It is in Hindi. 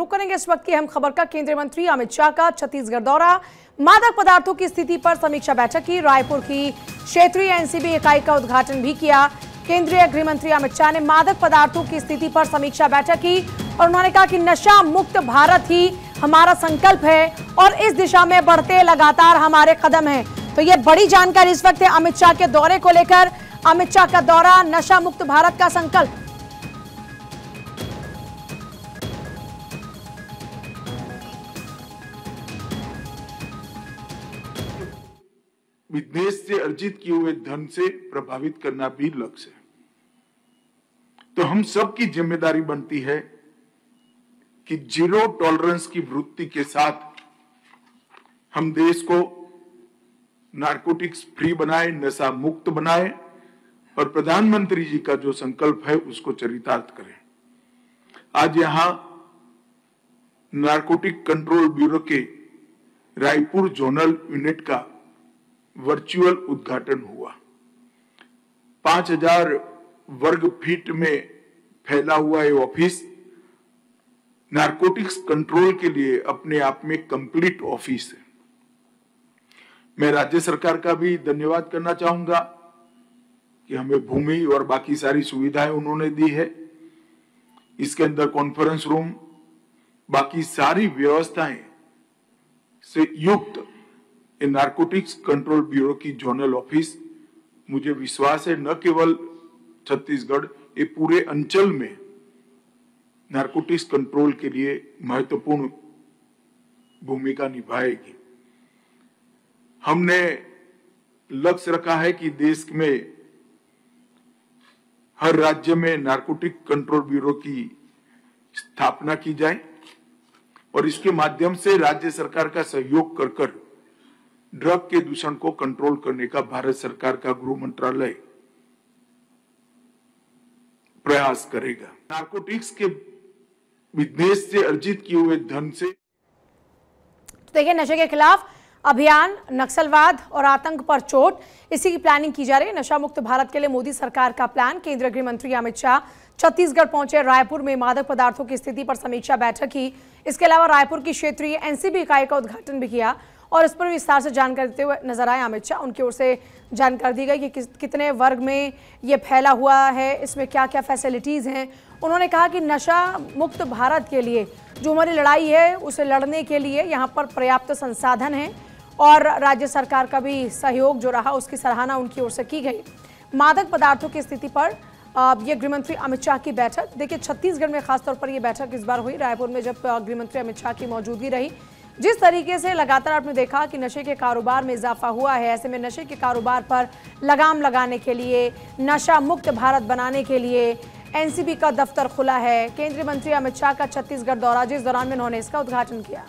रुक करेंगे इस वक्त की अहम खबर का। केंद्रीय मंत्री अमित शाह का छत्तीसगढ़ दौरा, मादक पदार्थों की स्थिति पर समीक्षा बैठक की, रायपुर की क्षेत्रीय एनसीबी इकाई का उद्घाटन भी किया। केंद्रीय गृह मंत्री अमित शाह ने मादक पदार्थों की स्थिति पर समीक्षा बैठक की और उन्होंने कहा कि नशा मुक्त भारत ही हमारा संकल्प है और इस दिशा में बढ़ते लगातार हमारे कदम हैं। तो ये बड़ी जानकारी इस वक्त है अमित शाह के दौरे को लेकर। अमित शाह का दौरा, नशा मुक्त भारत का संकल्प। विदेश से अर्जित किए हुए धन से प्रभावित करना भी लक्ष्य है। तो हम सब की जिम्मेदारी बनती है कि जीरो टॉलरेंस की वृत्ति के साथ हम देश को नारकोटिक्स फ्री बनाए, नशा मुक्त बनाए और प्रधानमंत्री जी का जो संकल्प है उसको चरितार्थ करें। आज यहां नारकोटिक कंट्रोल ब्यूरो के रायपुर जोनल यूनिट का वर्चुअल उद्घाटन हुआ। 5000 वर्ग फीट में फैला हुआ ये ऑफिस नारकोटिक्स कंट्रोल के लिए अपने आप में कंप्लीट ऑफिस है। मैं राज्य सरकार का भी धन्यवाद करना चाहूंगा कि हमें भूमि और बाकी सारी सुविधाएं उन्होंने दी है। इसके अंदर कॉन्फ्रेंस रूम, बाकी सारी व्यवस्थाएं से युक्त नारकोटिक्स कंट्रोल ब्यूरो की जोनल ऑफिस, मुझे विश्वास है न केवल छत्तीसगढ़, ये पूरे अंचल में नारकोटिक्स कंट्रोल के लिए महत्वपूर्ण भूमिका निभाएगी। हमने लक्ष्य रखा है कि देश में हर राज्य में नारकोटिक कंट्रोल ब्यूरो की स्थापना की जाए और इसके माध्यम से राज्य सरकार का सहयोग कर ड्रग के दूषण को कंट्रोल करने का भारत सरकार का गृह मंत्रालय प्रयास करेगा। नारकोटिक्स के विदेश से अर्जित किए हुए धन से देखिए, नशे के खिलाफ अभियान, नक्सलवाद और आतंक पर चोट, इसी की प्लानिंग की जा रही है। नशा मुक्त भारत के लिए मोदी सरकार का प्लान। केंद्रीय गृह मंत्री अमित शाह छत्तीसगढ़ पहुंचे, रायपुर में मादक पदार्थों की स्थिति पर समीक्षा बैठक की। इसके अलावा रायपुर की क्षेत्रीय एनसीबी इकाई का उद्घाटन भी किया और इस पर विस्तार से जानकारी देते हुए नजर आए अमित शाह। उनकी ओर से जानकारी दी गई कि कितने वर्ग में ये फैला हुआ है, इसमें क्या क्या फैसिलिटीज़ हैं। उन्होंने कहा कि नशा मुक्त भारत के लिए जो हमारी लड़ाई है उसे लड़ने के लिए यहाँ पर पर्याप्त संसाधन हैं और राज्य सरकार का भी सहयोग जो रहा उसकी सराहना उनकी ओर से की गई। मादक पदार्थों की स्थिति पर ये गृहमंत्री अमित शाह की बैठक, देखिए छत्तीसगढ़ में खासतौर पर यह बैठक इस बार हुई, रायपुर में जब गृहमंत्री अमित शाह की मौजूदगी रही। जिस तरीके से लगातार आपने देखा कि नशे के कारोबार में इजाफा हुआ है, ऐसे में नशे के कारोबार पर लगाम लगाने के लिए, नशा मुक्त भारत बनाने के लिए एनसीबी का दफ्तर खुला है। केंद्रीय मंत्री अमित शाह का छत्तीसगढ़ दौरा, जिस दौरान में उन्होंने इसका उद्घाटन किया।